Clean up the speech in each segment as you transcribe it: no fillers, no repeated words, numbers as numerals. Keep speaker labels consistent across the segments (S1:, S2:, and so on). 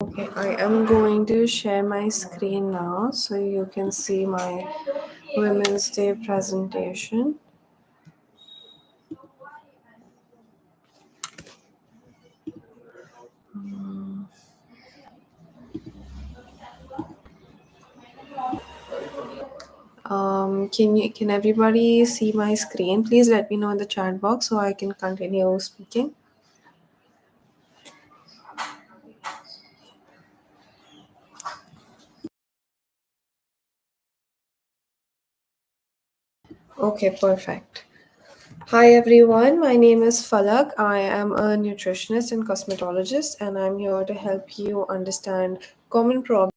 S1: Okay, I am going to share my screen now so you can see my Women's Day presentation. Can everybody see my screen? Please let me know in the chat box so I can continue speaking. Okay, perfect. Hi everyone, my name is Falak. I am a nutritionist and cosmetologist, and I'm here to help you understand common problems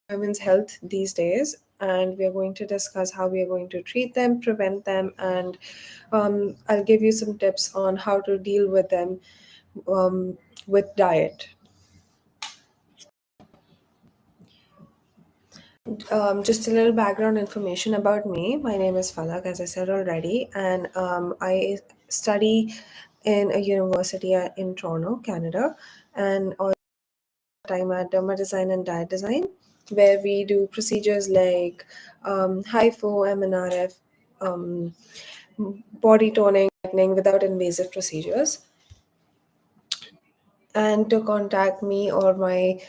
S1: in women's health these days. And we are going to discuss how we are going to treat them, prevent them, and I'll give you some tips on how to deal with them with diet. Just a little background information about me. My name is Falak, as I said already, and I study in a university in Toronto, Canada, and all time at derma design and diet design, where we do procedures like HIFO, MNRF, um, body toning, lightening without invasive procedures. And to contact me or my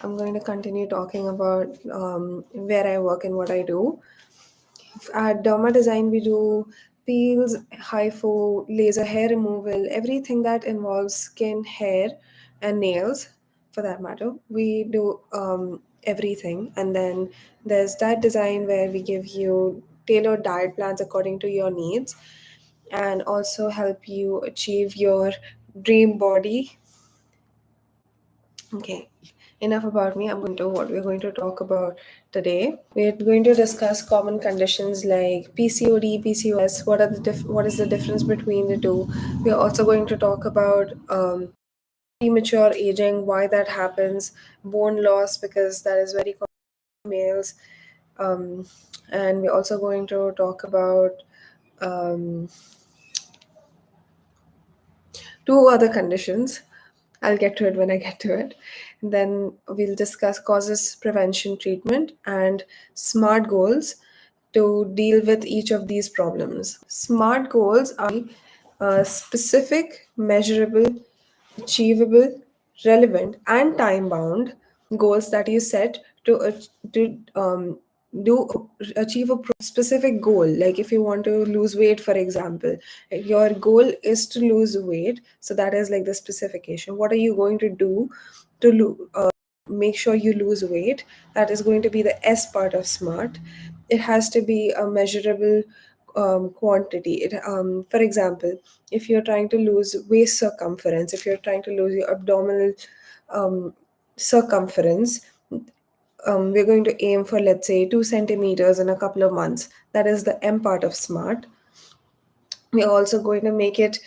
S1: I'm going to continue talking about where I work and what I do. At Derma Design, we do peels, hypho, laser hair removal, everything that involves skin, hair, and nails, for that matter. We do everything. And then there's diet design, where we give you tailored diet plans according to your needs and also help you achieve your dream body. Okay, enough about me. I'm going to what we're going to talk about today. We're going to discuss common conditions like PCOD, PCOS. What is the difference between the two? We're also going to talk about premature aging, why that happens, bone loss because that is very common in males, um, and we're also going to talk about um, two other conditions. I'll get to it when I get to it. And then we'll discuss causes, prevention, treatment, and SMART goals to deal with each of these problems. SMART goals are specific, measurable, achievable, relevant, and time bound goals that you set to do achieve a specific goal. Like if you want to lose weight, for example, your goal is to lose weight, so that is like the specification. What are you going to do to make sure you lose weight? That is going to be the S part of SMART. It has to be a measurable quantity. For example, if you're trying to lose waist circumference, if you're trying to lose your abdominal circumference, we're going to aim for, let's say, 2 centimeters in a couple of months. That is the M part of SMART. We're also going to make it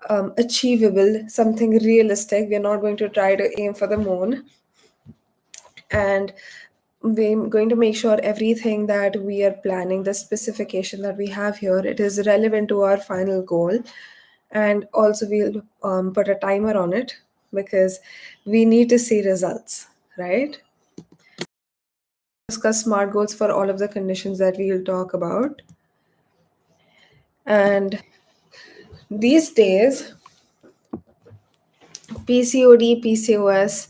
S1: achievable, something realistic. We're not going to try to aim for the moon, and we're going to make sure everything that we are planning, the specification that we have here, it is relevant to our final goal. And also we'll put a timer on it because we need to see results, right? Discuss smart goals for all of the conditions that we will talk about. And these days, PCOD, PCOS,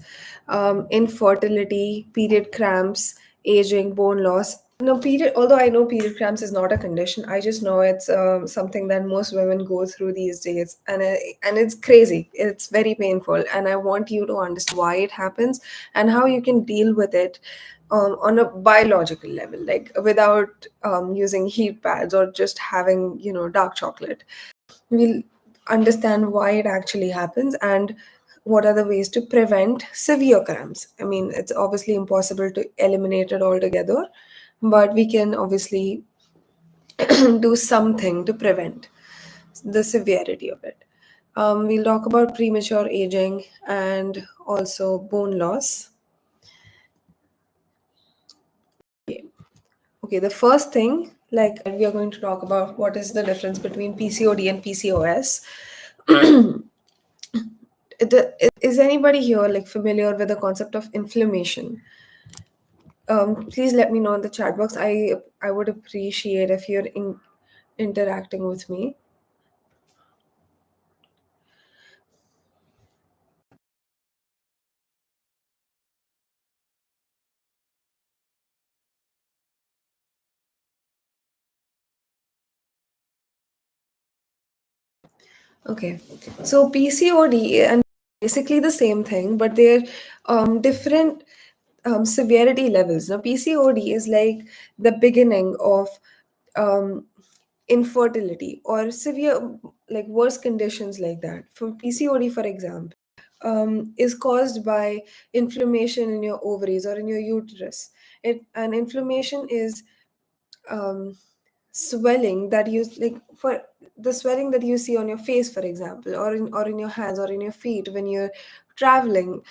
S1: infertility, period cramps, aging, bone loss. No, period. Although I know period cramps is not a condition, I just know it's something that most women go through these days, and it's crazy. It's very painful, and I want you to understand why it happens and how you can deal with it on a biological level, like without using heat pads or just having dark chocolate. We'll understand why it actually happens and what are the ways to prevent severe cramps. I mean, it's obviously impossible to eliminate it altogether, but we can obviously do something to prevent the severity of it. We'll talk about premature aging and also bone loss. Okay, the first thing, like we are going to talk about what is the difference between PCOD and PCOS. Is anybody here like familiar with the concept of inflammation? Please let me know in the chat box. I would appreciate if you're interacting with me. Okay, so PCOD and basically the same thing, but they're different severity levels. Now, PCOD is like the beginning of um, infertility or severe, like worse conditions like that. For PCOD, for example, is caused by inflammation in your ovaries or in your uterus. And inflammation is um, swelling that you like for the swelling that you see on your face, for example, or in your hands or in your feet when you're traveling.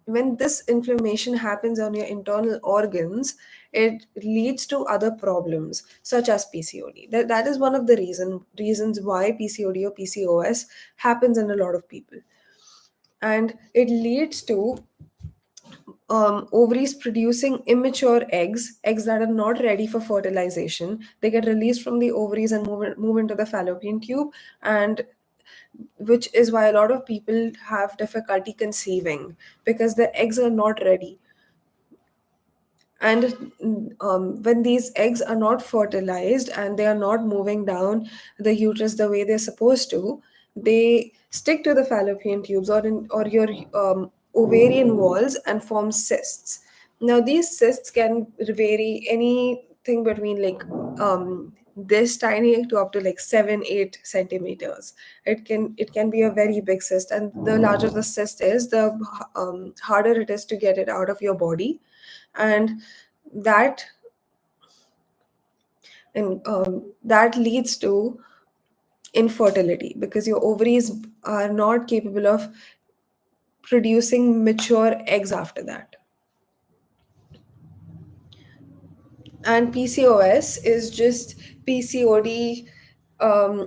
S1: When this inflammation happens on your internal organs, it leads to other problems such as PCOD. That is one of the reasons why PCOD or PCOS happens in a lot of people, and it leads to ovaries producing immature eggs that are not ready for fertilization. They get released from the ovaries and move into the fallopian tube, and which is why a lot of people have difficulty conceiving because the eggs are not ready. And when these eggs are not fertilized and they are not moving down the uterus the way they're supposed to, they stick to the fallopian tubes or your ovarian walls and form cysts. Now these cysts can vary anything between like this tiny to up to like 7-8 centimeters. It can be a very big cyst, and the larger the cyst is, the harder it is to get it out of your body. And that that leads to infertility because your ovaries are not capable of producing mature eggs after that. And PCOS is just PCOD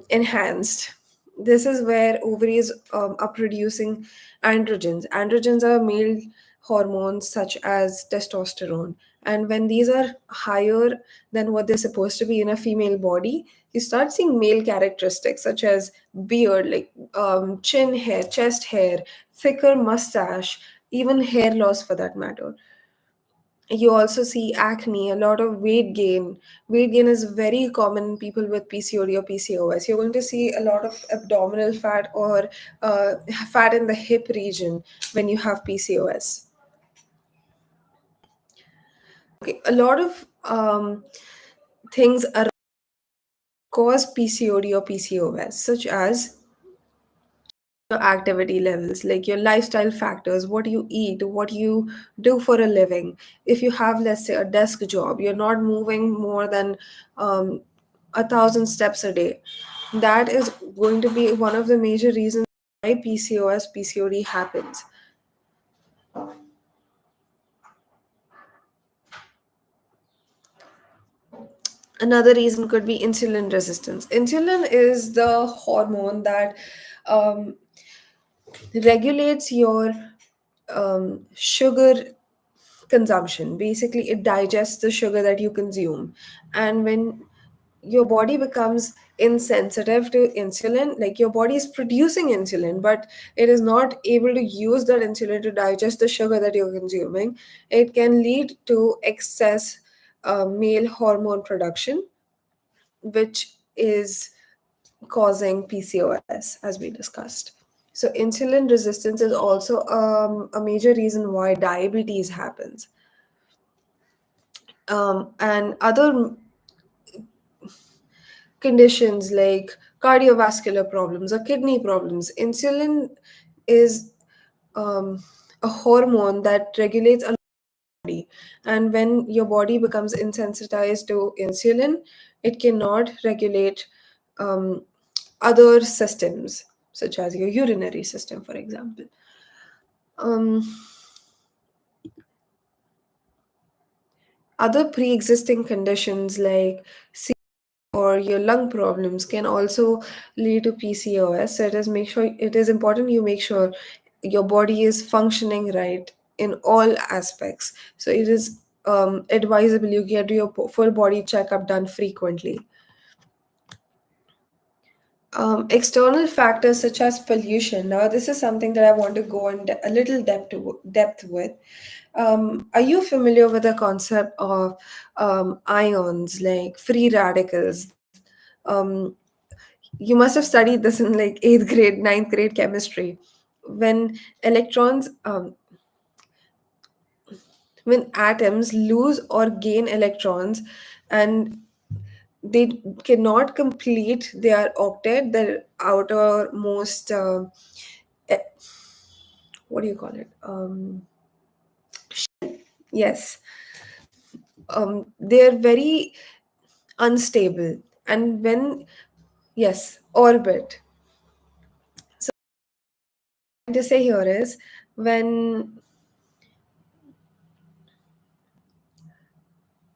S1: enhanced. This is where ovaries are producing androgens. Androgens are male hormones such as testosterone. And when these are higher than what they're supposed to be in a female body, you start seeing male characteristics such as beard, like chin hair, chest hair, thicker mustache, even hair loss for that matter. You also see acne, a lot of weight gain. Weight gain is very common in people with PCOD or PCOS. You're going to see a lot of abdominal fat or fat in the hip region when you have PCOS. Okay, a lot of things are cause PCOD or PCOS, such as your activity levels, like your lifestyle factors, what you eat, what you do for a living. If you have, let's say, a desk job, you're not moving more than 1,000 steps a day. that is going to be one of the major reasons why PCOS, PCOD happens. Another reason could be insulin resistance. Insulin is the hormone that um, regulates your sugar consumption. Basically, it digests the sugar that you consume. And when your body becomes insensitive to insulin, like your body is producing insulin, but it is not able to use that insulin to digest the sugar that you're consuming, it can lead to excess male hormone production, which is causing PCOS, as we discussed. So, insulin resistance is also a major reason why diabetes happens. And other conditions like cardiovascular problems or kidney problems, insulin is um, a hormone that regulates a body. And when your body becomes insensitized to insulin, it cannot regulate um, other systems, such as your urinary system, for example. Um, Other pre existing conditions like or your lung problems can also lead to PCOS. So it is important you make sure your body is functioning right in all aspects. So it is advisable you get your full body checkup done frequently. External factors such as pollution. Now, this is something that I want to go in a little depth with. Are you familiar with the concept of ions, like free radicals? Um, you must have studied this in like eighth grade, ninth grade chemistry. When electrons, when atoms lose or gain electrons, and they cannot complete their octet, their outermost, eh, what do you call it? Yes, they're very unstable. And when, yes, orbit. So, what I'm trying to say here is when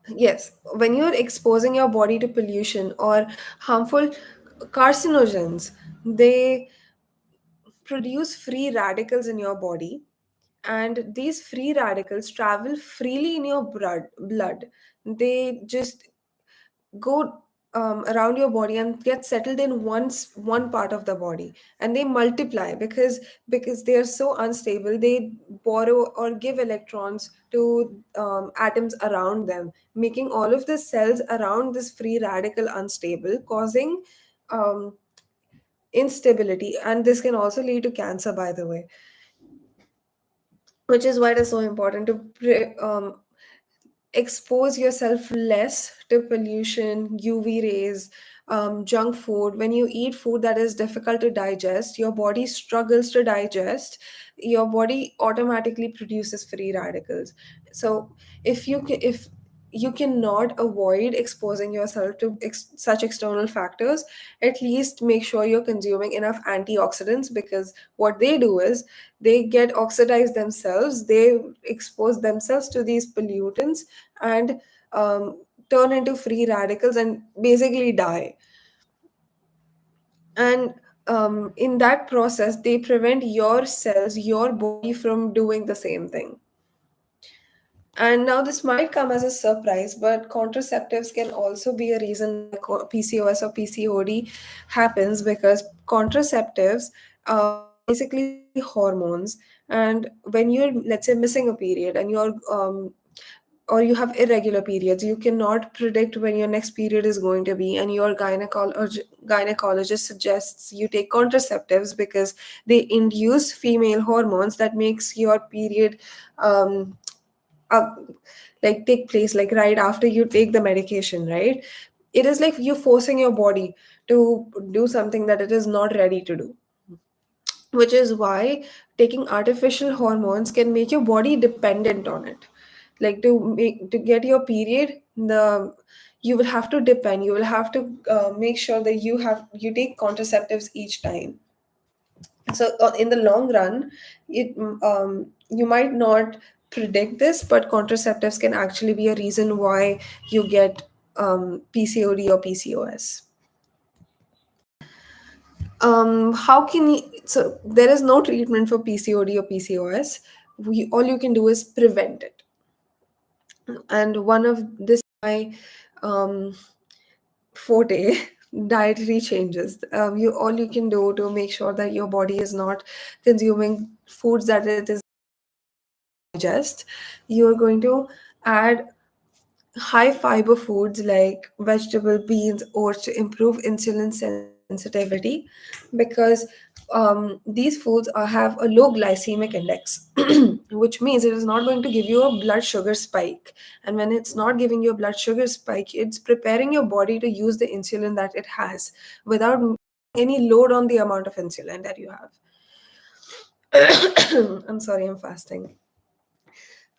S1: yes, when you're exposing your body to pollution or harmful carcinogens, they produce free radicals in your body, and these free radicals travel freely in your blood. They just go around your body and get settled in one part of the body, and they multiply because they are so unstable. They borrow or give electrons to atoms around them, making all of the cells around this free radical unstable, causing um, instability. And this can also lead to cancer, by the way, which is why it is so important to expose yourself less to pollution, UV rays, junk food. When you eat food that is difficult to digest, your body struggles to digest, your body automatically produces free radicals. So if you cannot avoid exposing yourself to such external factors, at least make sure you're consuming enough antioxidants, because what they do is they get oxidized themselves, they expose themselves to these pollutants, and um, turn into free radicals and basically die. And in that process, they prevent your cells, your body from doing the same thing. And now this might come as a surprise, but contraceptives can also be a reason why PCOS or PCOD happens, because contraceptives are basically hormones. And when you're, let's say, missing a period, and you're or you have irregular periods, you cannot predict when your next period is going to be, and your gynecologist suggests you take contraceptives because they induce female hormones that makes your period um, uh, like take place like right after you take the medication, right? It is like you forcing your body to do something that it is not ready to do, which is why taking artificial hormones can make your body dependent on it. Like to get your period, the you will have to depend, you will have to make sure that you take contraceptives each time. So in the long run, you might not predict this, but contraceptives can actually be a reason why you get PCOD or PCOS. How can you, so there is no treatment for PCOD or PCOS. All you can do is prevent it. And one of this my um, forte dietary changes. You all you can do to make sure that your body is not consuming foods that it is digest. You're going to add high fiber foods like vegetable, beans, oats to improve insulin sensitivity, because these foods have a low glycemic index, which means it is not going to give you a blood sugar spike. And when it's not giving you a blood sugar spike, it's preparing your body to use the insulin that it has without any load on the amount of insulin that you have. I'm sorry, I'm fasting.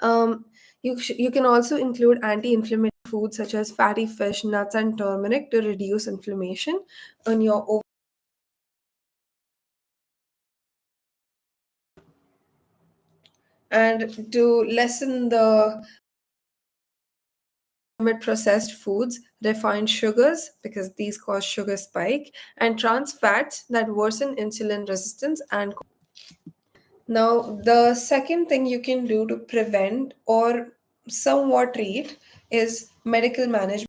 S1: Um, you can also include anti-inflammatory foods such as fatty fish, nuts, and turmeric to reduce inflammation on your and to lessen the processed foods, refined sugars because these cause sugar spike, and trans fats that worsen insulin resistance and now, the second thing you can do to prevent or somewhat treat is medical management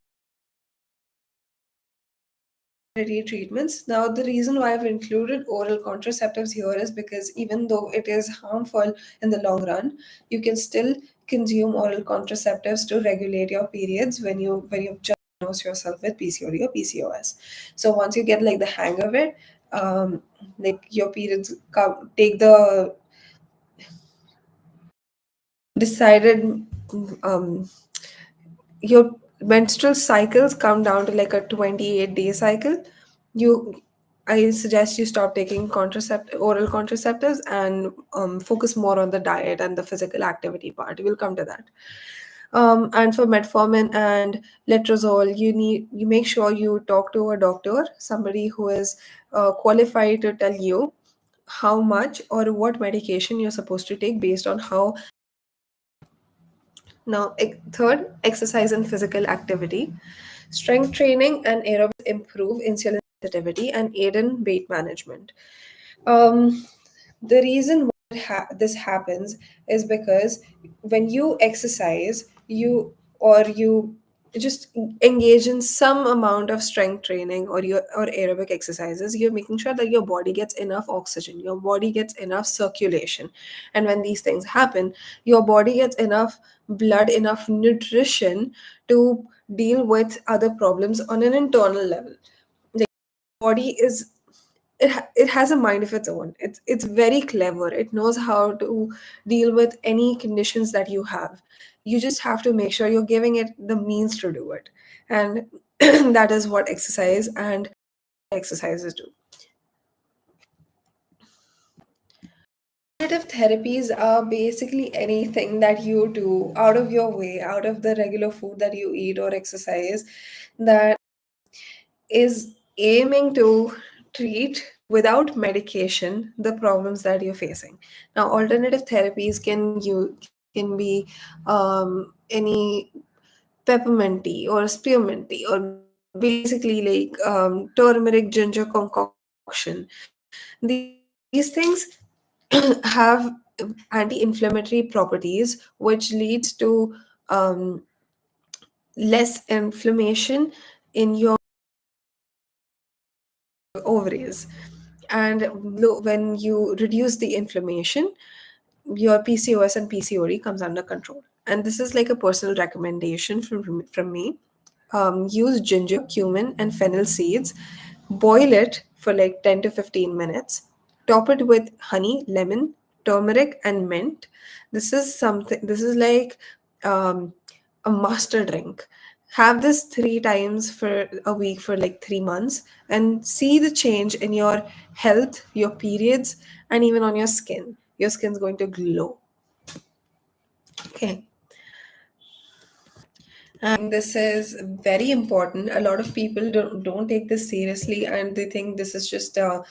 S1: treatments. Now, the reason why I've included oral contraceptives here is because even though it is harmful in the long run, you can still consume oral contraceptives to regulate your periods when you've just diagnosed yourself with PCOD or PCOS. So once you get like the hang of it, like your periods come, take the decided um, your menstrual cycles come down to like a 28-day cycle, you I suggest you stop taking oral contraceptives and focus more on the diet and the physical activity part. We'll come to that. And for metformin and letrozole, you make sure you talk to a doctor, somebody who is qualified to tell you how much or what medication you're supposed to take based on how. Now, third, exercise and physical activity. Strength training and aerobics improve insulin sensitivity and aid in weight management. Um, the reason why this happens is because when you exercise, you just engage in some amount of strength training or aerobic exercises, you're making sure that your body gets enough oxygen, your body gets enough circulation. And when these things happen, your body gets enough blood, enough nutrition to deal with other problems on an internal level. Like, body is it has a mind of its own. It's very clever. It knows how to deal with any conditions that you have. You just have to make sure you're giving it the means to do it, and that is what exercises do. Alternative therapies are basically anything that you do out of your way, out of the regular food that you eat or exercise, that is aiming to treat without medication the problems that you're facing. Now, alternative therapies can be any peppermint tea or spearmint tea or basically like turmeric ginger concoction. These things have anti-inflammatory properties, which leads to um, less inflammation in your ovaries. And when you reduce the inflammation, your PCOS and PCOD comes under control. And this is like a personal recommendation from me. Use ginger, cumin, and fennel seeds. Boil it for like 10 to 15 minutes. Top it with honey, lemon, turmeric, and mint. This is like um, a master drink. Have this 3 times for a week for like 3 months and see the change in your health, your periods, and even on your skin. Your skin's going to glow. Okay. And this is very important. A lot of people don't take this seriously, and they think this is just them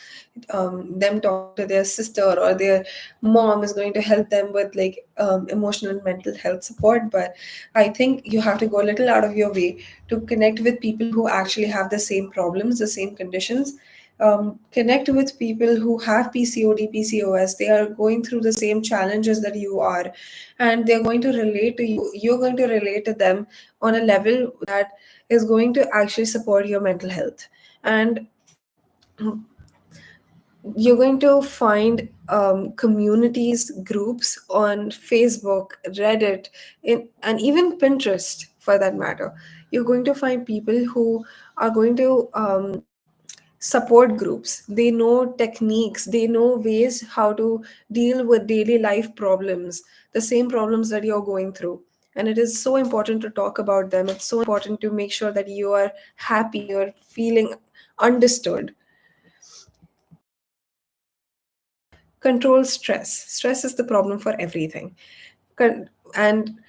S1: talking to their sister or their mom is going to help them with like emotional and mental health support. But I think you have to go a little out of your way to connect with people who actually have the same problems, the same conditions. Connect with people who have PCOD, PCOS. They are going through the same challenges that you are, and they're going to relate to you. You're going to relate to them on a level that is going to actually support your mental health. And you're going to find communities, groups on Facebook, Reddit, and even Pinterest for that matter. You're going to find people who are going to support groups. They know techniques, they know ways how to deal with daily life problems, the same problems that you're going through. And it is so important to talk about them. It's so important to make sure that you are happy, you're feeling understood. Control stress. Stress is the problem for everything. And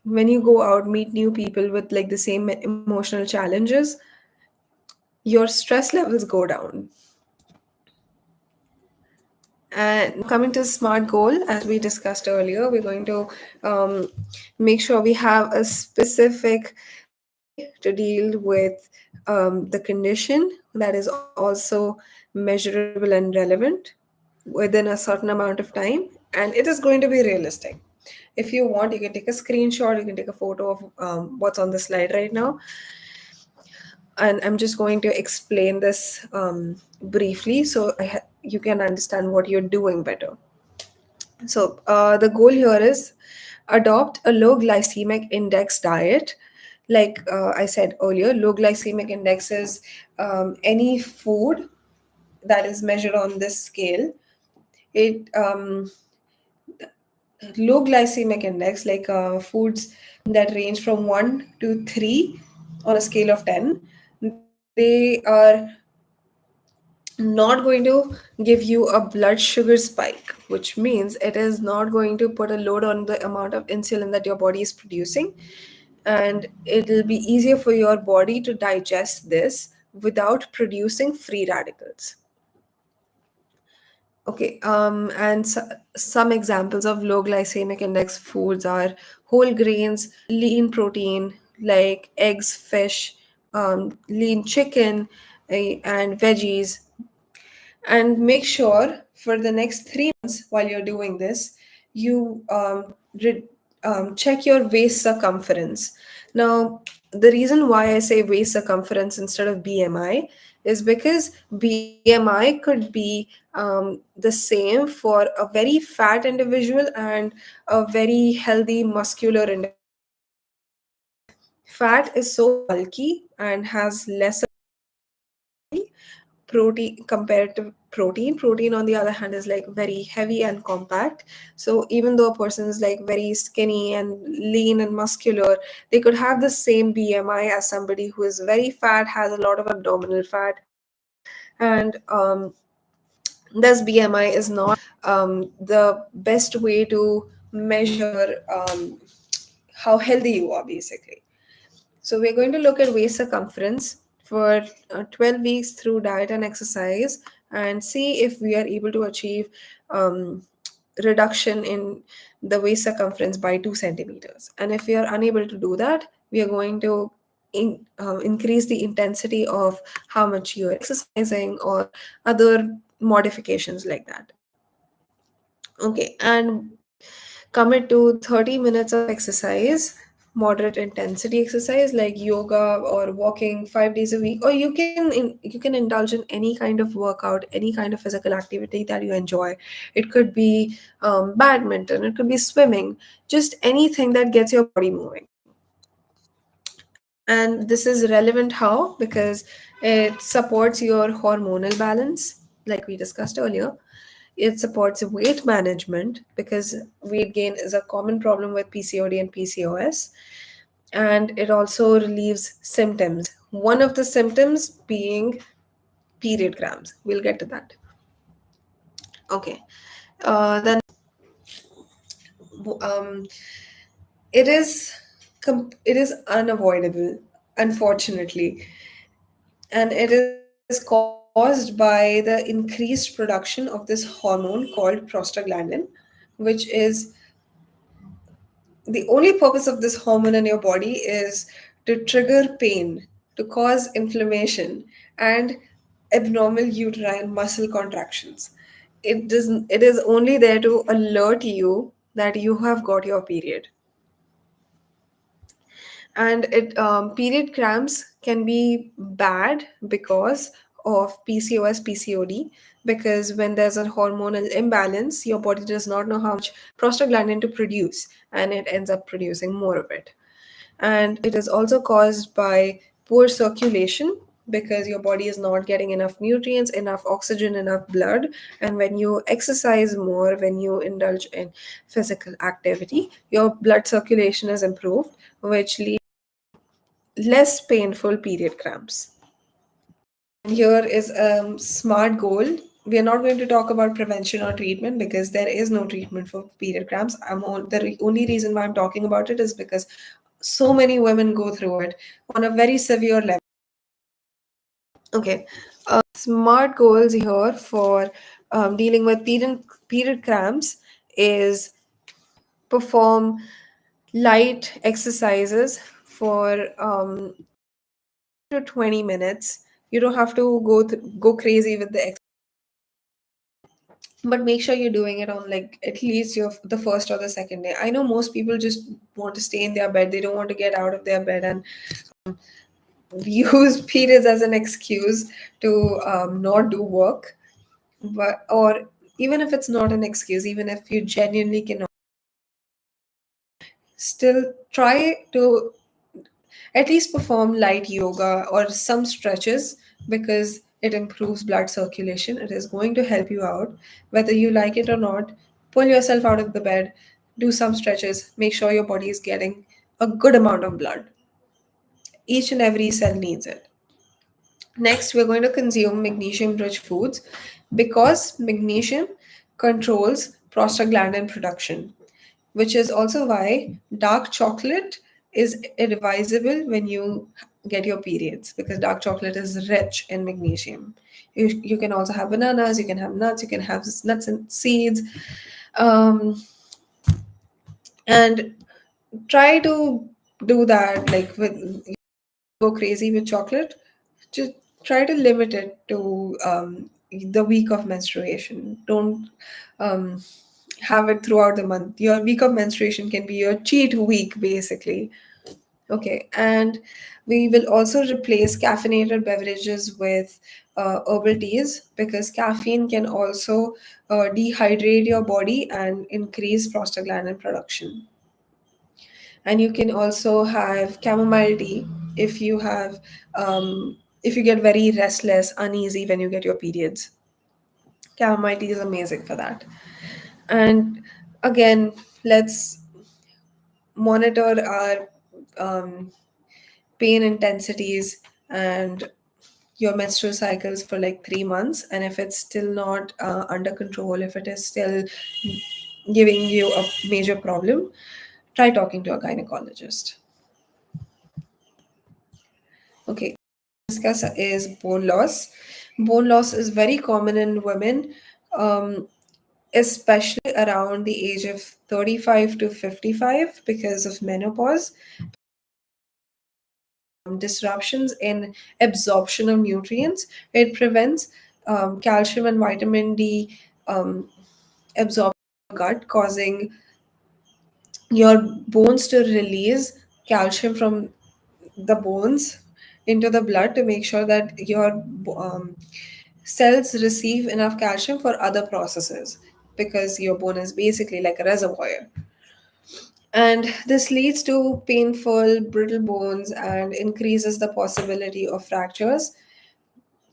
S1: when you go out, meet new people with like the same emotional challenges, your stress levels go down. And coming to SMART goal, as we discussed earlier, we're going to um, make sure we have a specific way to deal with the condition that is also measurable and relevant within a certain amount of time, and it is going to be realistic. If you want, you can take a screenshot, you can take a photo of what's on the slide right now, and I'm just going to explain this briefly so you can understand what you're doing better. So, the goal here is adopt a low glycemic index diet. Like I said earlier, low glycemic index is any food that is measured on this scale. It Low glycemic index, like foods that range from 1 to 3 on a scale of 10, they are not going to give you a blood sugar spike, which means it is not going to put a load on the amount of insulin that your body is producing. And it'll be easier for your body to digest this without producing free radicals. Okay, and some examples of low glycemic index foods are whole grains, lean protein like eggs, fish, lean chicken, and veggies. And make sure for the next 3 months while you're doing this, you check your waist circumference. Now, the reason why I say waist circumference instead of BMI is because BMI could be the same for a very fat individual and a very healthy muscular individual. Fat is so bulky and has lesser protein compared to protein. On the other hand, is like very heavy and compact. So even though a person is like very skinny and lean and muscular, they could have the same BMI as somebody who is very fat, has a lot of abdominal fat. And this BMI is not the best way to measure how healthy you are, basically. So we're going to look at waist circumference for 12 weeks through diet and exercise, and see if we are able to achieve um, reduction in the waist circumference by 2 centimeters. And if we are unable to do that, we are going to increase the intensity of how much you are exercising or other modifications like that. Okay, and commit to 30 minutes of exercise, moderate intensity exercise like yoga or walking 5 days a week, or you can indulge in any kind of workout, any kind of physical activity that you enjoy. It could be badminton, it could be swimming, just anything that gets your body moving. And this is relevant how? Because it supports your hormonal balance, like we discussed earlier. It supports weight management because weight gain is a common problem with PCOD and PCOS. And it also relieves symptoms. One of the symptoms being period cramps. We'll get to that. Okay. Then um, it is it is unavoidable, unfortunately, and it is caused by the increased production of this hormone called prostaglandin, which is the only purpose of this hormone in your body is to trigger pain, to cause inflammation, and abnormal uterine muscle contractions. It is only there to alert you that you have got your period. And it period cramps can be bad because of PCOS, PCOD, because when there's a hormonal imbalance, your body does not know how much prostaglandin to produce, and it ends up producing more of it. And it is also caused by poor circulation, because your body is not getting enough nutrients, enough oxygen, enough blood. And when you exercise more, when you indulge in physical activity, your blood circulation is improved, which leads less painful period cramps. Here is a smart goal. We are not going to talk about prevention or treatment because there is no treatment for period cramps. The only reason why I'm talking about it is because so many women go through it on a very severe level. Okay, smart goals here for dealing with period cramps is perform light exercises for to 20 minutes. You don't have to go crazy with the but make sure you're doing it on like at least your the first or the second day. I know most people just want to stay in their bed, they don't want to get out of their bed and use periods as an excuse to not do work. But or even if it's not an excuse, even if you genuinely cannot, still try to at least perform light yoga or some stretches, because it improves blood circulation. It is going to help you out whether you like it or not. Pull yourself out of the bed, do some stretches, make sure your body is getting a good amount of blood. Each and every cell needs it. Next, we're going to consume magnesium rich foods, because magnesium controls prostaglandin production, which is also why dark chocolate is advisable when you get your periods, because dark chocolate is rich in magnesium. You can also have bananas, you can have nuts, you can have nuts and seeds, um, and try to do that. Like with go crazy with chocolate, just try to limit it to the week of menstruation. Don't um, have it throughout the month. Your week of menstruation can be your cheat week, basically. Okay, and we will also replace caffeinated beverages with herbal teas, because caffeine can also dehydrate your body and increase prostaglandin production. And you can also have chamomile tea if you have if you get very restless, uneasy when you get your periods. Chamomile tea is amazing for that. And again, let's monitor our um, pain intensities and your menstrual cycles for like 3 months. And if it's still not under control, if it is still giving you a major problem, try talking to a gynecologist. Okay, discuss is bone loss. Bone loss is very common in women, um, especially around the age of 35 to 55 because of menopause, disruptions in absorption of nutrients. It prevents calcium and vitamin D um, absorption in the gut, causing your bones to release calcium from the bones into the blood to make sure that your cells receive enough calcium for other processes, because your bone is basically like a reservoir. And this leads to painful, brittle bones and increases the possibility of fractures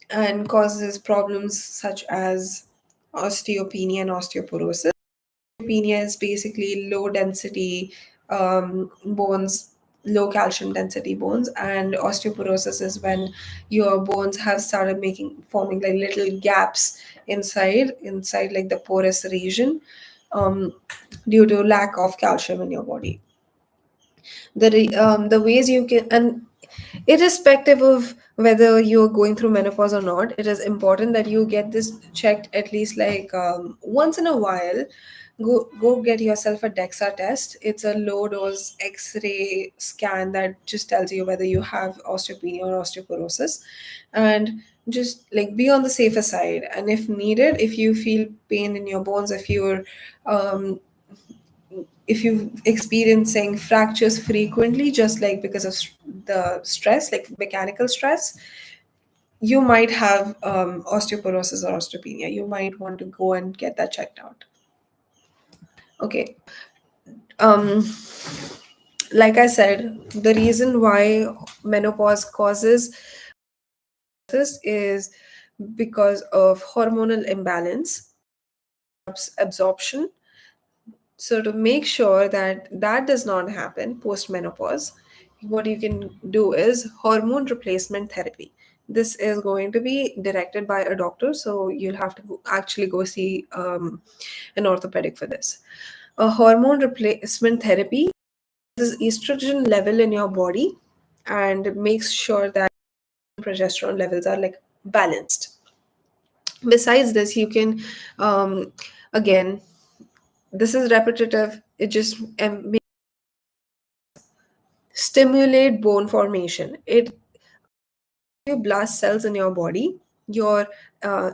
S1: and causes problems such as osteopenia and osteoporosis. Osteopenia is basically low density bones, low calcium density bones, and osteoporosis is when your bones have started forming like little gaps inside like the porous region, um, due to lack of calcium in your body. The ways you can, and irrespective of whether you're going through menopause or not, it is important that you get this checked at least like once in a while. Go get yourself a DEXA test. It's a low dose X-ray scan that just tells you whether you have osteopenia or osteoporosis, and just like be on the safer side. And if needed, if you feel pain in your bones, um, if you're experiencing fractures frequently, just like because of the stress, like mechanical stress, you might have osteoporosis or osteopenia. You might want to go and get that checked out. Okay. Um, like I said, the reason why menopause causes this is because of hormonal imbalance, absorption. So to make sure that that does not happen post menopause, what you can do is hormone replacement therapy. This is going to be directed by a doctor, so you'll have to actually go see an orthopedic for this. A hormone replacement therapy is estrogen level in your body and makes sure that progesterone levels are like balanced. Besides this, you can again, this is repetitive. It just stimulate bone formation. It osteoblast cells in your body. Your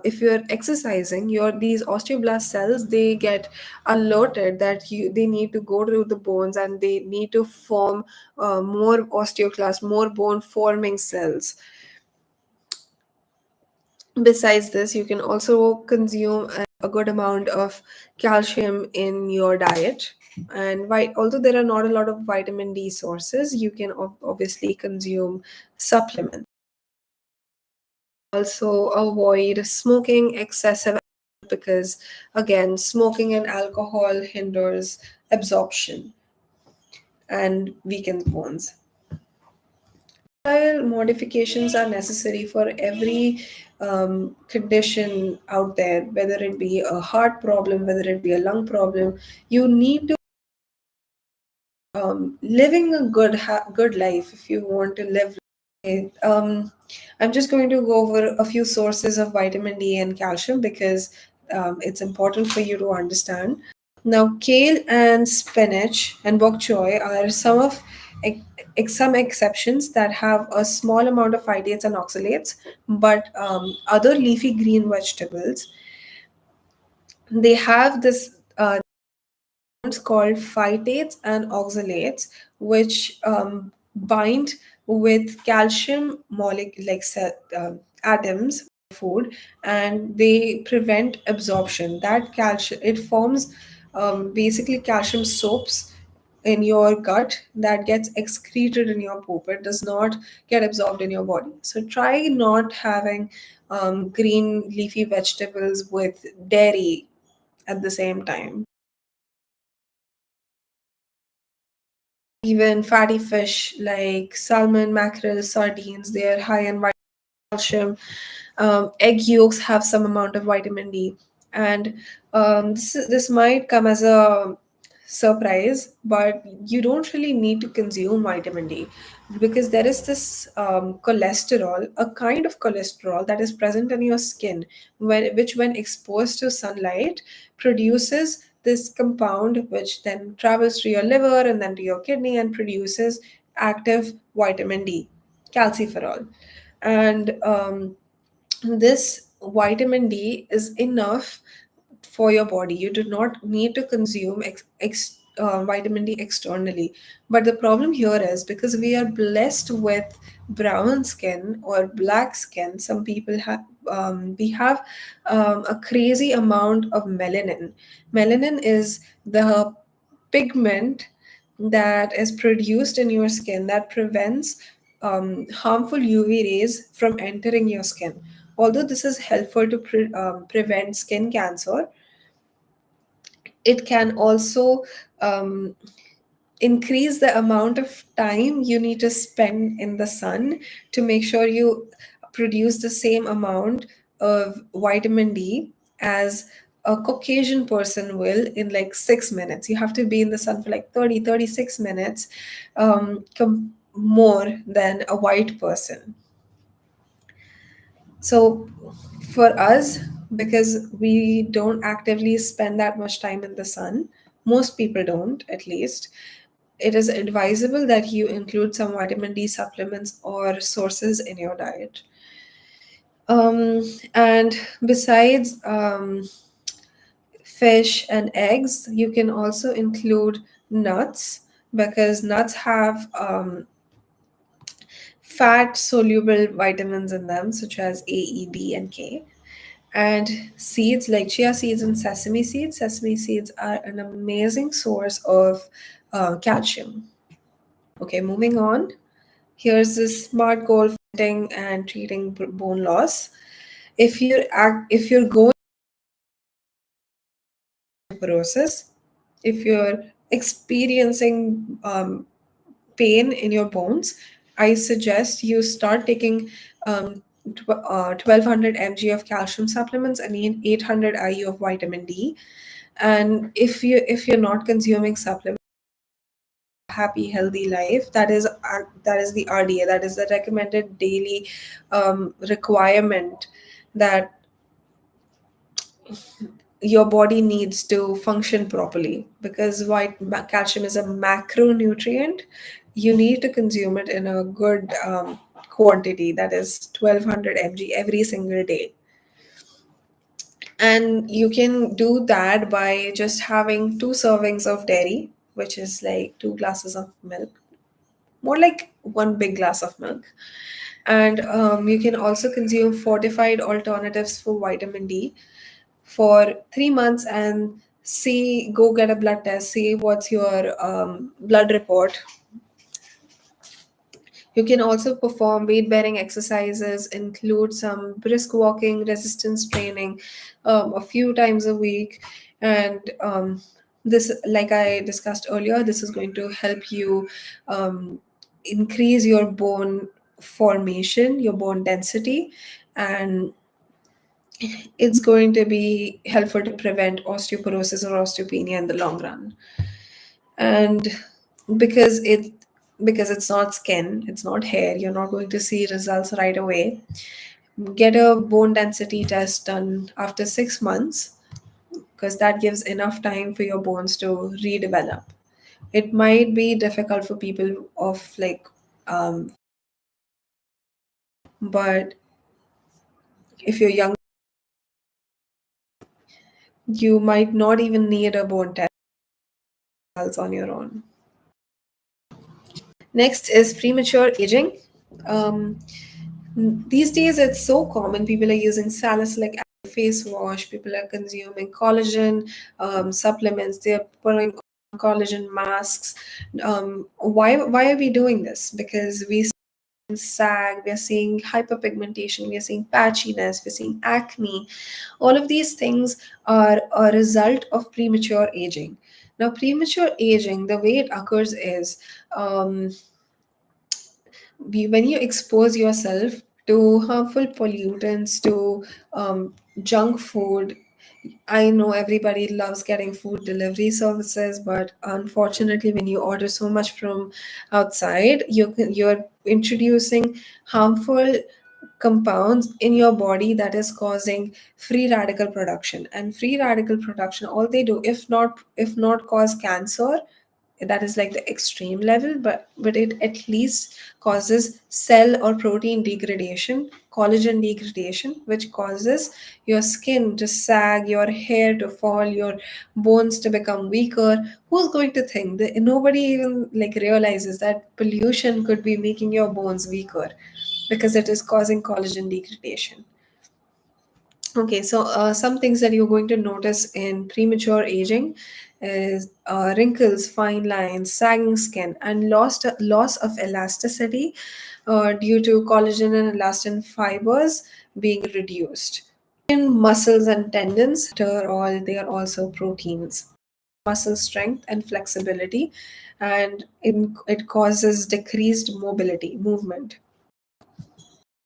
S1: If you're exercising, your these osteoblast cells, they get alerted that they need to go to the bones and they need to form more osteoclast, more bone forming cells. Besides this, you can also consume a good amount of calcium in your diet. And although there are not a lot of vitamin D sources, you can obviously consume supplements. Also, avoid smoking excessive, because again, smoking and alcohol hinders absorption and weakens bones. Lifestyle modifications are necessary for every condition out there, whether it be a heart problem, whether it be a lung problem. You need to living a good life if you want to live. Okay, I'm just going to go over a few sources of vitamin D and calcium because it's important for you to understand. Now, kale and spinach and bok choy are some exceptions that have a small amount of phytates and oxalates, but other leafy green vegetables, they have this compounds called phytates and oxalates, which bind with calcium atoms food, and they prevent absorption. That calcium, it forms basically calcium soaps in your gut that gets excreted in your poop. It does not get absorbed in your body. So try not having green leafy vegetables with dairy at the same time. Even fatty fish like salmon, mackerel, sardines, they are high in calcium. Egg yolks have some amount of vitamin D, and this might come as a surprise, but you don't really need to consume vitamin D because there is this cholesterol, a kind of cholesterol that is present in your skin, when exposed to sunlight, produces this compound, which then travels to your liver and then to your kidney and produces active vitamin D, calciferol. And this vitamin D is enough for your body. You do not need to consume vitamin D externally. But the problem here is because we are blessed with brown skin or black skin, some people have. We have a crazy amount of melanin. Melanin is the pigment that is produced in your skin that prevents harmful UV rays from entering your skin. Although this is helpful to prevent skin cancer, it can also um, increase the amount of time you need to spend in the sun to make sure you produce the same amount of vitamin D as a Caucasian person will in like 6 minutes. You have to be in the sun for like 36 minutes more than a white person. So for us, because we don't actively spend that much time in the sun, most people don't at least, it is advisable that you include some vitamin D supplements or sources in your diet. And besides fish and eggs, you can also include nuts, because nuts have fat soluble vitamins in them, such as A, E, D, and K. And seeds like chia seeds and sesame seeds. Sesame seeds are an amazing source of calcium. Okay, moving on. Here's this smart goal for preventing and treating bone loss. If you're going osteoporosis, if you're experiencing pain in your bones, I suggest you start taking 1200 mg of calcium supplements and 800 IU of vitamin D. And if you're not consuming supplements, happy healthy life, that is the RDA, that is the recommended daily requirement that your body needs to function properly, because calcium is a macronutrient. You need to consume it in a good quantity, that is 1200 mg every single day. And you can do that by just having 2 servings of dairy, which is like 2 glasses of milk, more like one big glass of milk. And you can also consume fortified alternatives for vitamin D for 3 months, and see, go get a blood test, see what's your blood report. You can also perform weight bearing exercises, include some brisk walking, resistance training a few times a week. And this, like I discussed earlier, this is going to help you increase your bone formation, your bone density, and it's going to be helpful to prevent osteoporosis or osteopenia in the long run. And because it because it's not skin, it's not hair, you're not going to see results right away. Get a bone density test done after 6 months, because that gives enough time for your bones to redevelop. It might be difficult for people of like but if you're young, you might not even need a bone test on your own. Next is premature aging. Um, these days, it's so common. People are using salicylic acid face wash. People are consuming collagen supplements. They're putting on collagen masks. Why are we doing this? Because we see sag, we're seeing hyperpigmentation, we're seeing patchiness, we're seeing acne. All of these things are a result of premature aging. Now, premature aging, the way it occurs is um, when you expose yourself to harmful pollutants, to junk food. I know everybody loves getting food delivery services, but unfortunately, when you order so much from outside, you're introducing harmful compounds in your body that is causing free radical production. And free radical production, all they do, if not cause cancer, that is like the extreme level, but it at least causes cell or protein degradation, collagen degradation, which causes your skin to sag, your hair to fall, your bones to become weaker. Who's going to think that? Nobody even like realizes that pollution could be making your bones weaker, because it is causing collagen degradation. Okay, so some things that you're going to notice in premature aging is wrinkles, fine lines, sagging skin, and loss of elasticity due to collagen and elastin fibers being reduced. In muscles and tendons, they are also proteins. Muscle strength and flexibility, and it causes decreased movement.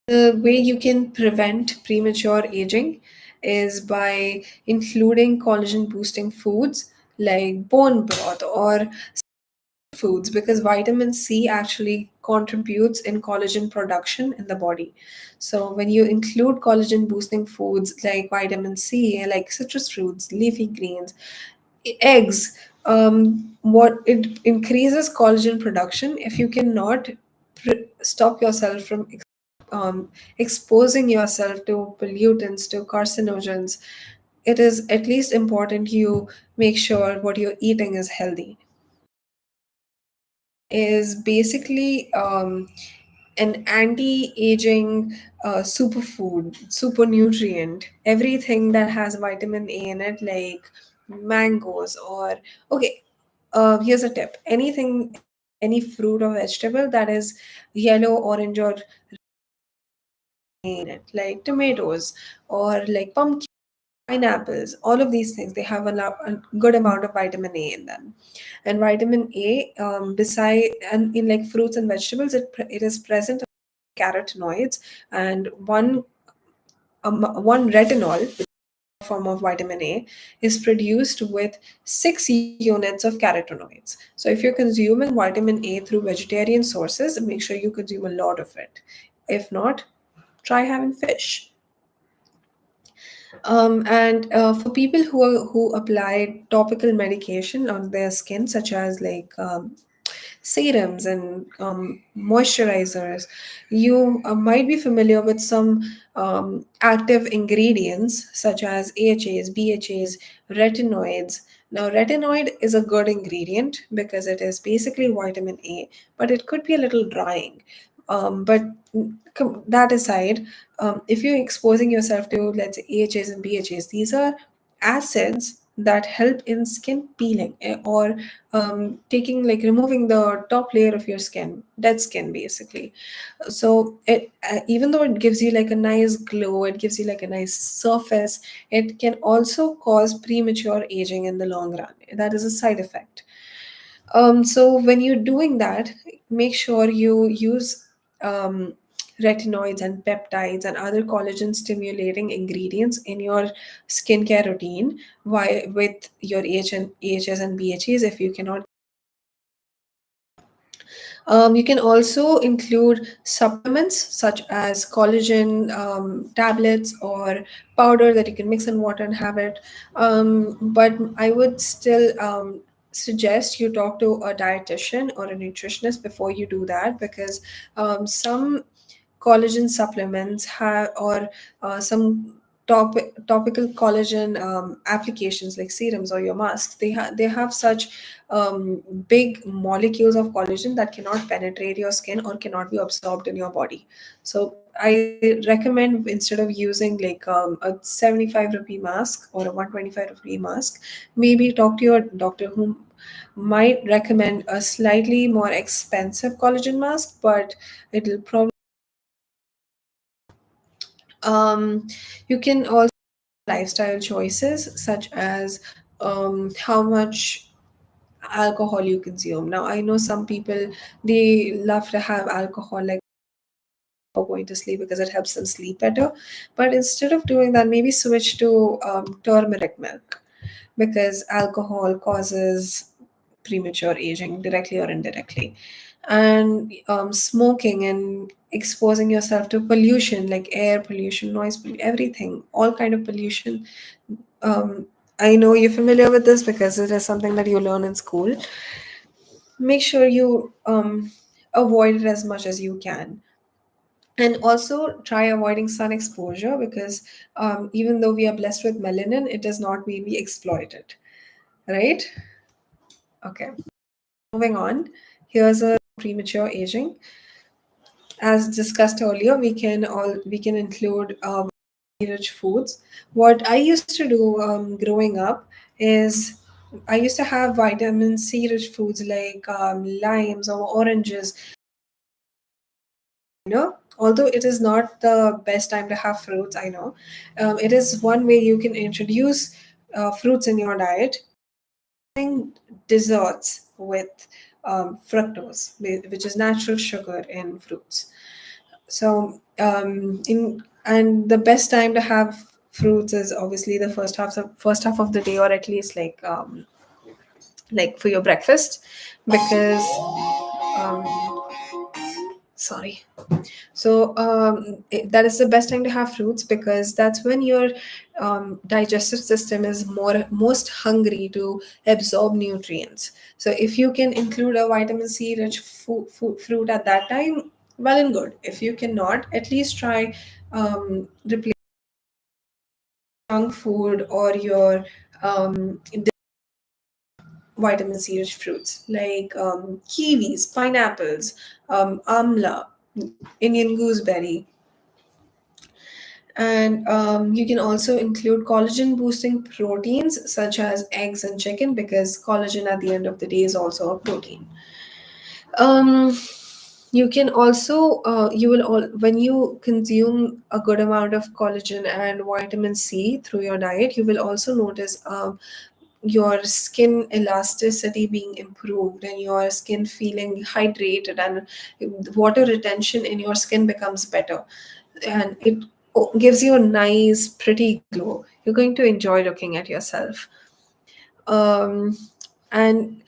S1: The way you can prevent premature aging is by including collagen boosting foods like bone broth or foods, because vitamin C actually contributes in collagen production in the body. So when you include collagen boosting foods like vitamin C, like citrus fruits, leafy greens, eggs, what it increases collagen production. If you cannot stop yourself from exposing yourself to pollutants, to carcinogens, it is at least important you make sure what you're eating is healthy. Is basically an anti-aging superfood, super nutrient. Everything that has vitamin A in it, like mangoes or okay. Here's a tip: anything, any fruit or vegetable that is yellow, orange, or in it, like tomatoes or like pumpkin, pineapples, all of these things, they have a good amount of vitamin A in them. And vitamin A, beside and in like fruits and vegetables, it is present in carotenoids, and one retinol, which is a form of vitamin A, is produced with 6 units of carotenoids. So if you're consuming vitamin A through vegetarian sources, make sure you consume a lot of it. If not, try having fish. And for people who apply topical medication on their skin, such as like serums and moisturizers, you might be familiar with some active ingredients such as AHAs, BHAs, retinoids. Now, retinoid is a good ingredient because it is basically vitamin A, but it could be a little drying. But that aside, if you're exposing yourself to, let's say, AHAs and BHAs, these are acids that help in skin peeling, or taking, like, removing the top layer of your skin, dead skin, basically. So it, even though it gives you like a nice glow, it gives you like a nice surface, it can also cause premature aging in the long run. That is a side effect. So when you're doing that, make sure you use retinoids and peptides and other collagen stimulating ingredients in your skincare routine, with your AHS and BHAs. If you cannot, you can also include supplements such as collagen tablets or powder that you can mix in water and have it. But I would still suggest you talk to a dietitian or a nutritionist before you do that, because some collagen supplements have, or some topical collagen applications like serums or your masks, they have such big molecules of collagen that cannot penetrate your skin or cannot be absorbed in your body. So I recommend, instead of using like a 75 rupee mask or a 125 rupee mask, maybe talk to your doctor, who might recommend a slightly more expensive collagen mask, but it'll probably you can also lifestyle choices such as how much alcohol you consume. Now, I know some people, they love to have alcohol like before going to sleep because it helps them sleep better. But instead of doing that, maybe switch to turmeric milk, because alcohol causes premature aging directly or indirectly. And smoking and exposing yourself to pollution like air pollution, noise pollution, everything, all kind of pollution. I know you're familiar with this because it is something that you learn in school. Make sure you avoid it as much as you can. And also try avoiding sun exposure, because even though we are blessed with melanin, it does not mean we exploit it, right? Okay, moving on. Here's a premature aging. As discussed earlier, we can include rich foods. What I used to do growing up is I used to have vitamin C rich foods like limes or oranges. Although it is not the best time to have fruits, I know, it is one way you can introduce fruits in your diet. Having desserts with fructose, which is natural sugar in fruits. So in and the best time to have fruits is obviously the first half of the day, or at least like for your breakfast, because sorry. So that is the best time to have fruits, because that's when your digestive system is most hungry to absorb nutrients. So if you can include a vitamin C rich fruit at that time, well and good. If you cannot, at least try replace junk food or your vitamin C rich fruits like kiwis, pineapples, amla, Indian gooseberry. And you can also include collagen boosting proteins such as eggs and chicken, because collagen at the end of the day is also a protein. Um, you can also when you consume a good amount of collagen and vitamin C through your diet, you will also notice your skin elasticity being improved and your skin feeling hydrated, and water retention in your skin becomes better, and it gives you a nice pretty glow. You're going to enjoy looking at yourself. And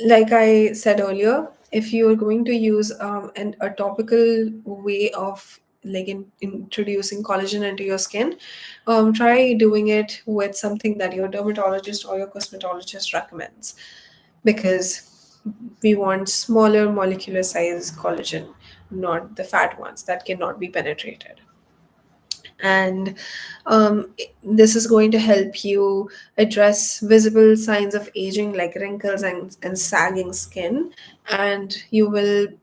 S1: like I said earlier, if you're going to use a topical way of like introducing collagen into your skin, try doing it with something that your dermatologist or your cosmetologist recommends, because we want smaller molecular size collagen, not the fat ones that cannot be penetrated. And this is going to help you address visible signs of aging like wrinkles and sagging skin. And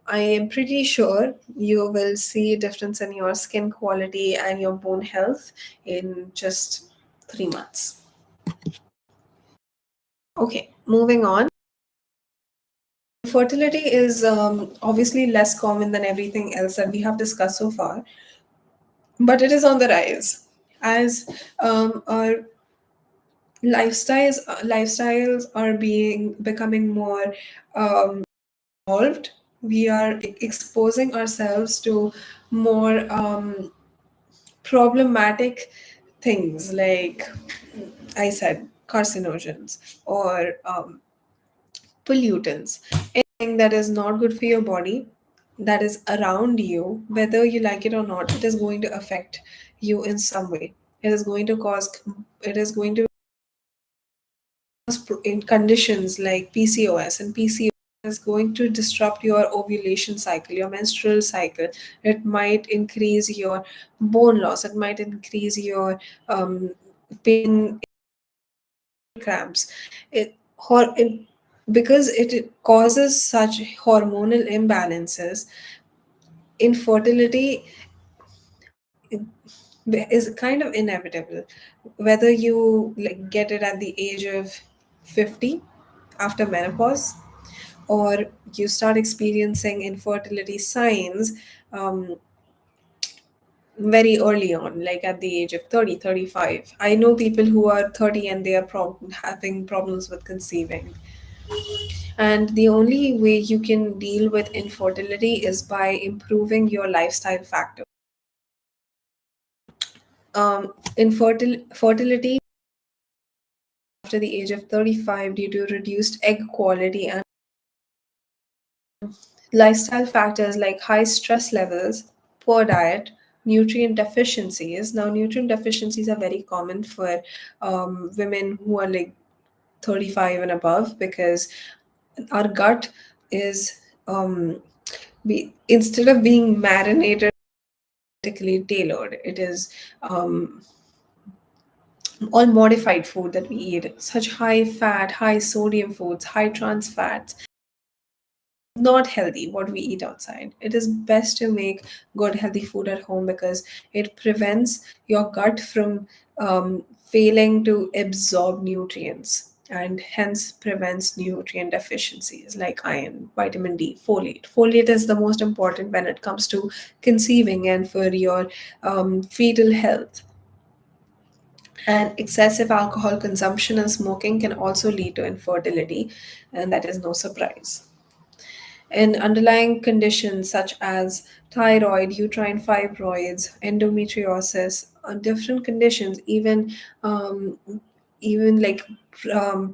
S1: I am pretty sure you will see a difference in your skin quality and your bone health in just 3 months. Okay, moving on. Fertility is obviously less common than everything else that we have discussed so far, but it is on the rise as our lifestyles are being becoming more evolved. We are exposing ourselves to more problematic things, like I said, carcinogens or pollutants, anything that is not good for your body, that is around you, whether you like it or not. It is going to affect you in some way. It is going to in conditions like PCOS, and PCOS is going to disrupt your ovulation cycle, your menstrual cycle. It might increase your bone loss. It might increase your pain, cramps. It because it causes such hormonal imbalances. Infertility is kind of inevitable, whether you like get it at the age of 50 after menopause, or you start experiencing infertility signs um, very early on, like at the age of 30, 35. I know people who are 30 and they are having problems with conceiving. And the only way you can deal with infertility is by improving your lifestyle factor. Fertility after the age of 35 due to reduced egg quality and lifestyle factors like high stress levels, poor diet, nutrient deficiencies. Now, nutrient deficiencies are very common for women who are like 35 and above, because our gut is instead of being marinated, tailored. It is all modified food that we eat, such high fat, high sodium foods, high trans fats, not healthy what we eat outside. It is best to make good healthy food at home, because it prevents your gut from failing to absorb nutrients, and hence prevents nutrient deficiencies like iron, vitamin D, folate. Folate is the most important when it comes to conceiving and for your fetal health. And excessive alcohol consumption and smoking can also lead to infertility, and that is no surprise. And underlying conditions such as thyroid, uterine fibroids, endometriosis, different conditions, um, even like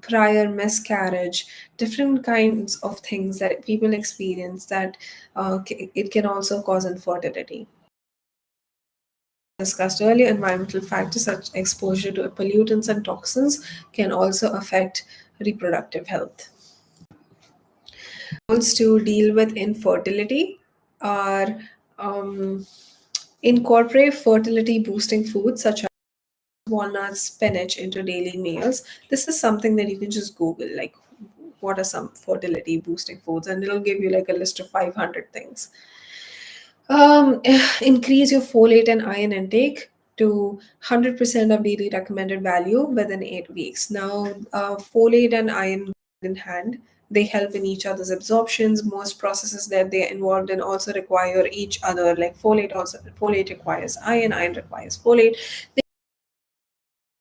S1: prior miscarriage, different kinds of things that people experience that it can also cause infertility. Discussed earlier, environmental factors such exposure to pollutants and toxins can also affect reproductive health. Tools to deal with infertility are um, incorporate fertility boosting foods such as walnuts, spinach into daily meals. This is something that you can just Google, like, what are some fertility boosting foods, and it'll give you like a list of 500 things. Increase your folate and iron intake to 100% of daily recommended value within 8 weeks. Now, folate and iron go in hand. They help in each other's absorptions. Most processes that they're involved in also require each other. Like folate requires iron, iron requires folate,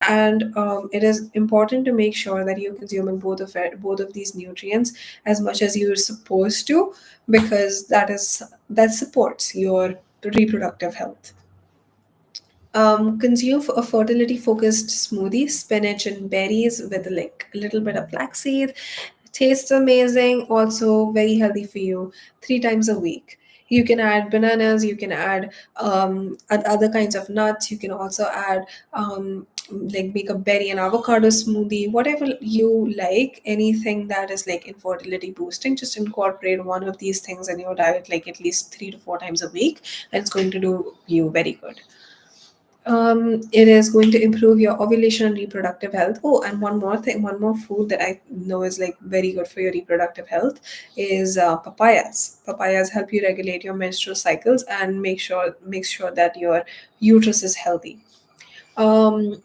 S1: and it is important to make sure that you're consuming both of these nutrients as much as you're supposed to, because that supports your reproductive health. Consume a fertility focused smoothie, spinach and berries with like a little bit of flaxseed. Tastes amazing, also very healthy for you, 3 times a week. You can add bananas, you can add other kinds of nuts, you can also add like make a berry and avocado smoothie, whatever you like, anything that is like infertility boosting, just incorporate one of these things in your diet like at least 3 to 4 times a week, and it's going to do you very good. It is going to improve your ovulation and reproductive health. Oh, and one more thing, one more food that I know is like very good for your reproductive health is papayas. Papayas help you regulate your menstrual cycles and make sure that your uterus is healthy. Um,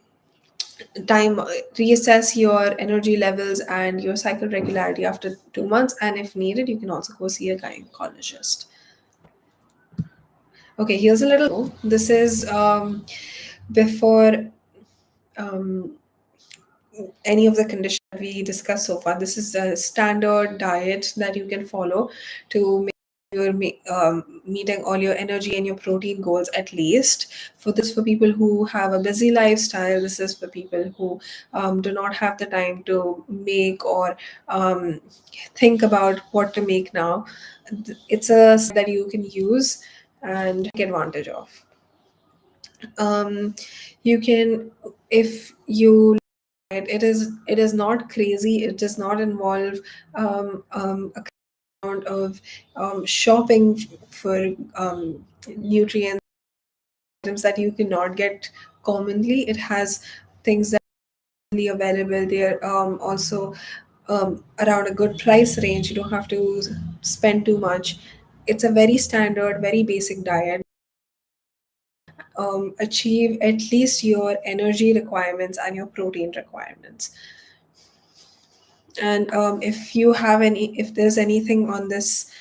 S1: time Reassess your energy levels and your cycle regularity after 2 months, and if needed, you can also go see a gynecologist. Okay, here's a little. This is before um, any of the conditions that we discussed so far. This is a standard diet that you can follow to make you're meeting all your energy and your protein goals at least. For this, for people who have a busy lifestyle, this is for people who do not have the time to make or think about what to make now. It's a that you can use and take advantage of. Um, you can, if you it is not crazy. It does not involve a amount of shopping for nutrients, items that you cannot get commonly. It has things that are readily available. They are also around a good price range. You don't have to spend too much. It's a very standard, very basic diet. Achieve at least your energy requirements and your protein requirements. And if there's anything on this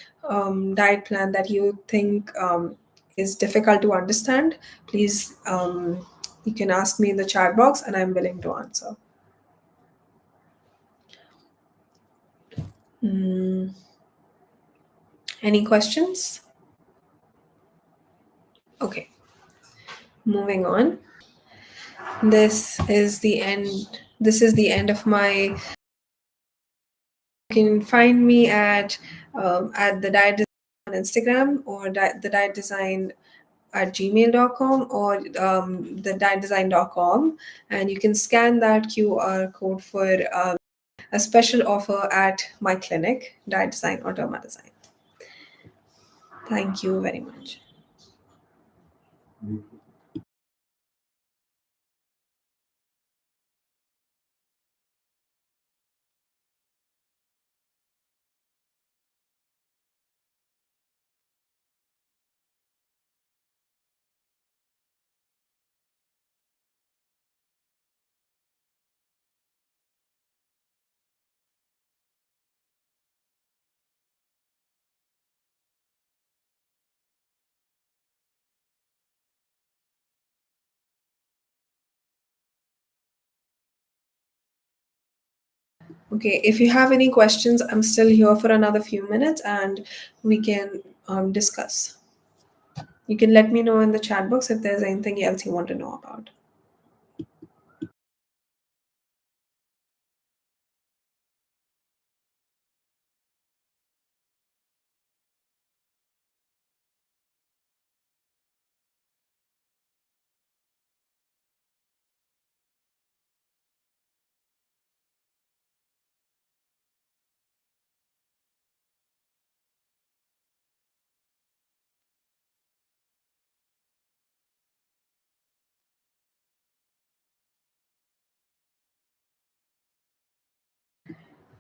S1: diet plan that you think is difficult to understand, please, you can ask me in the chat box and I'm willing to answer. Mm, any questions? Okay, moving on. This is the end of my. You can find me at the diet design on Instagram, or the diet design at gmail.com, or the dietdesign.com, and you can scan that QR code for a special offer at my clinic, Diet Design or Derma Design. Thank you very much. Okay, if you have any questions, I'm still here for another few minutes and we can discuss. You can let me know in the chat box if there's anything else you want to know about.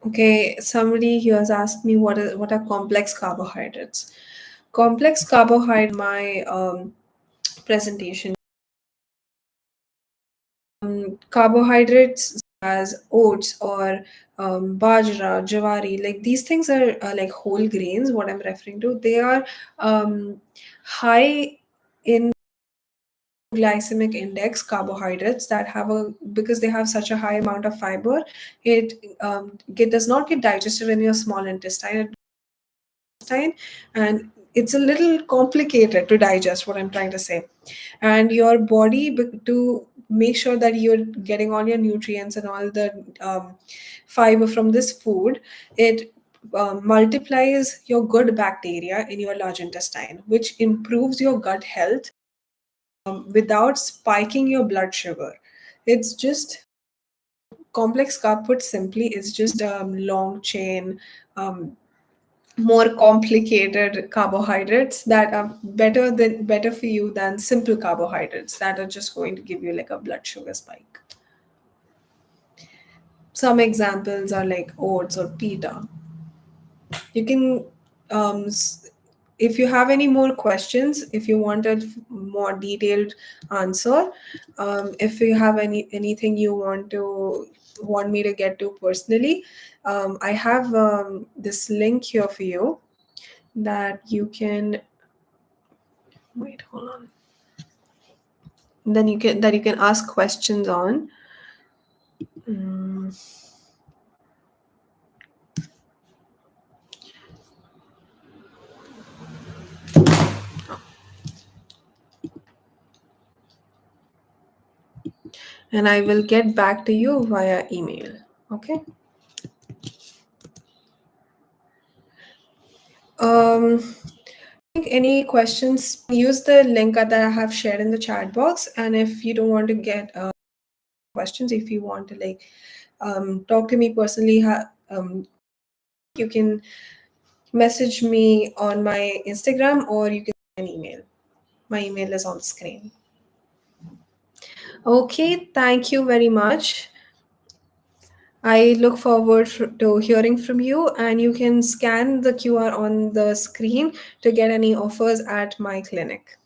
S1: Okay, somebody here has asked me what are complex carbohydrates. Complex carbohydrate, my presentation. Carbohydrates as oats or bajra, jawari, like these things are like whole grains. What I'm referring to, they are high in glycemic index carbohydrates that have a because they have such a high amount of fiber. It does not get digested in your small intestine, and it's a little complicated to digest, what I'm trying to say. And your body, to make sure that you're getting all your nutrients and all the fiber from this food, it multiplies your good bacteria in your large intestine, which improves your gut health without spiking your blood sugar. It's just complex carb, put simply, is just long chain, um, more complicated carbohydrates that are better for you than simple carbohydrates that are just going to give you like a blood sugar spike. Some examples are like oats or pita. You can if you have any more questions, if you want a more detailed answer, if you have anything you want me to get to personally, I have this link here for you that you can wait, hold on. Then you can ask questions on. Mm, and I will get back to you via email. Okay. Any questions? Use the link that I have shared in the chat box. And if you don't want to get questions, if you want to like talk to me personally, you can message me on my Instagram or you can send an email. My email is on the screen. Okay, thank you very much. I look forward to hearing from you, and you can scan the QR on the screen to get any offers at my clinic.